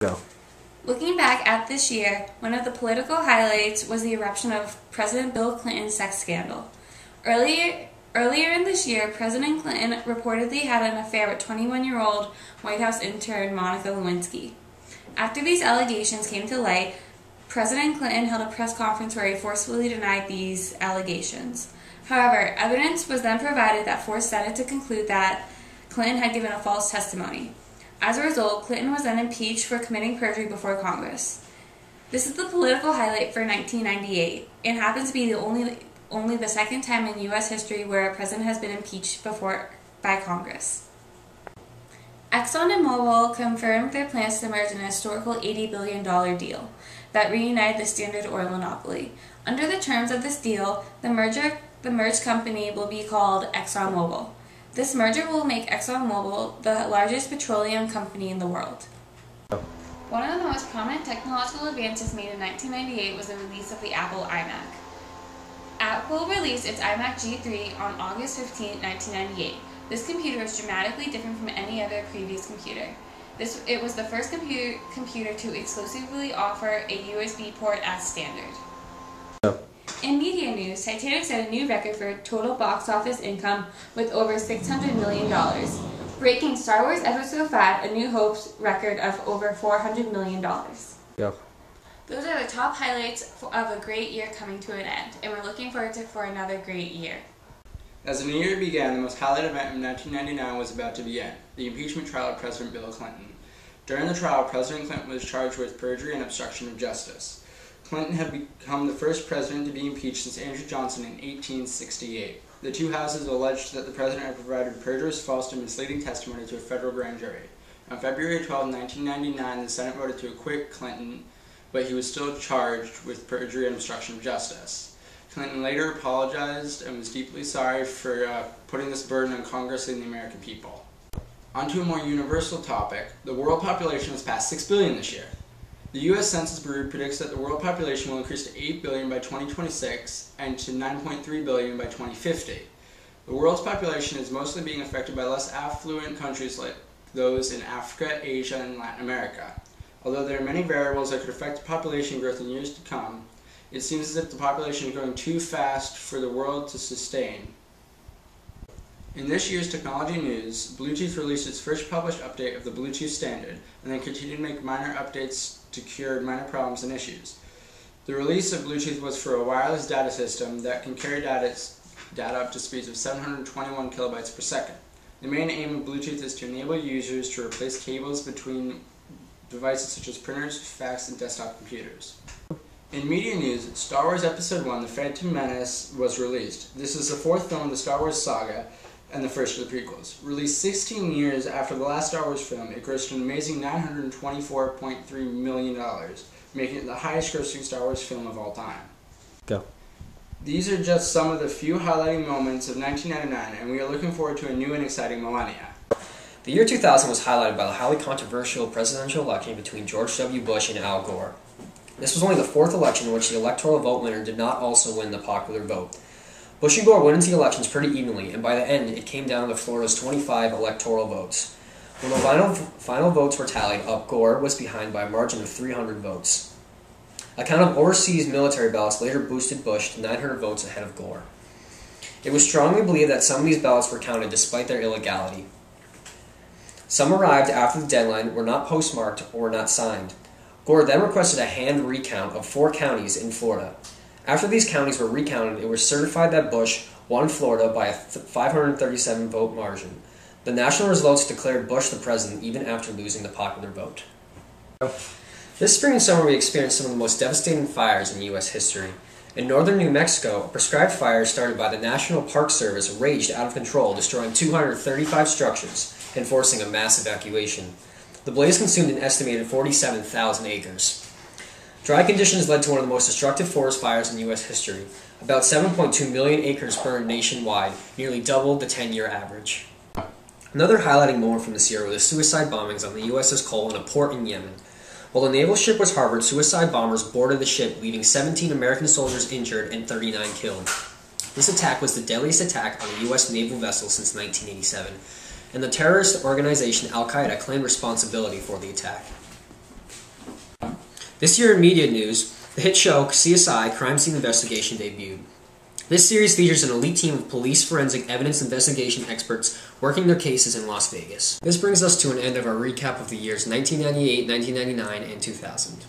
Go. Looking back at this year, one of the political highlights was the eruption of President Bill Clinton's sex scandal. Earlier in this year, President Clinton reportedly had an affair with 21-year-old White House intern Monica Lewinsky. After these allegations came to light, President Clinton held a press conference where he forcefully denied these allegations. However, evidence was then provided that forced Senate to conclude that Clinton had given a false testimony. As a result, Clinton was then impeached for committing perjury before Congress. This is the political highlight for 1998. It happens to be only the second time in U.S. history where a president has been impeached by Congress. Exxon and Mobil confirmed their plans to merge in a historical $80 billion deal that reunited the Standard Oil monopoly. Under the terms of this deal, the merged company will be called ExxonMobil. This merger will make ExxonMobil the largest petroleum company in the world. One of the most prominent technological advances made in 1998 was the release of the Apple iMac. Apple released its iMac G3 on August 15, 1998. This computer was dramatically different from any other previous computer. It was the first computer to exclusively offer a USB port as standard. In media news, Titanic set a new record for total box office income with over $600 million, breaking Star Wars Episode 5, A New Hope's record of over $400 million. Go. Those are the top highlights of a great year coming to an end, and we're looking forward for another great year. As the new year began, the most highlighted event in 1999 was about to begin, the impeachment trial of President Bill Clinton. During the trial, President Clinton was charged with perjury and obstruction of justice. Clinton had become the first president to be impeached since Andrew Johnson in 1868. The two houses alleged that the president had provided perjurious, false, and misleading testimony to a federal grand jury. On February 12, 1999, the Senate voted to acquit Clinton, but he was still charged with perjury and obstruction of justice. Clinton later apologized and was deeply sorry for putting this burden on Congress and the American people. On to a more universal topic, the world population has passed 6 billion this year. The U.S. Census Bureau predicts that the world population will increase to 8 billion by 2026 and to 9.3 billion by 2050. The world's population is mostly being affected by less affluent countries like those in Africa, Asia, and Latin America. Although there are many variables that could affect population growth in years to come, it seems as if the population is growing too fast for the world to sustain. In this year's technology news, Bluetooth released its first published update of the Bluetooth standard, and then continued to make minor updates to cure minor problems and issues. The release of Bluetooth was for a wireless data system that can carry data up to speeds of 721 kilobytes per second. The main aim of Bluetooth is to enable users to replace cables between devices such as printers, fax, and desktop computers. In media news, Star Wars Episode 1, The Phantom Menace, was released. This is the fourth film of the Star Wars saga, and the first of the prequels. Released 16 years after the last Star Wars film, it grossed an amazing $924.3 million, making it the highest grossing Star Wars film of all time. Go. These are just some of the few highlighting moments of 1999, and we are looking forward to a new and exciting millennia. The year 2000 was highlighted by the highly controversial presidential election between George W. Bush and Al Gore. This was only the fourth election in which the electoral vote winner did not also win the popular vote. Bush and Gore went into the elections pretty evenly, and by the end, it came down to Florida's 25 electoral votes. When the final votes were tallied up, Gore was behind by a margin of 300 votes. A count of overseas military ballots later boosted Bush to 900 votes ahead of Gore. It was strongly believed that some of these ballots were counted despite their illegality. Some arrived after the deadline, were not postmarked, or were not signed. Gore then requested a hand recount of 4 counties in Florida. After these counties were recounted, it was certified that Bush won Florida by a 537 vote margin. The national results declared Bush the president even after losing the popular vote. This spring and summer we experienced some of the most devastating fires in U.S. history. In northern New Mexico, a prescribed fire started by the National Park Service raged out of control, destroying 235 structures and forcing a mass evacuation. The blaze consumed an estimated 47,000 acres. Dry conditions led to one of the most destructive forest fires in U.S. history. About 7.2 million acres burned nationwide, nearly double the 10-year average. Another highlighting moment from this year were the suicide bombings on the USS Cole in a port in Yemen. While the naval ship was harbored, suicide bombers boarded the ship, leaving 17 American soldiers injured and 39 killed. This attack was the deadliest attack on a U.S. naval vessel since 1987, and the terrorist organization Al-Qaeda claimed responsibility for the attack. This year in media news, the hit show CSI Crime Scene Investigation debuted. This series features an elite team of police forensic evidence investigation experts working their cases in Las Vegas. This brings us to an end of our recap of the years 1998, 1999, and 2000.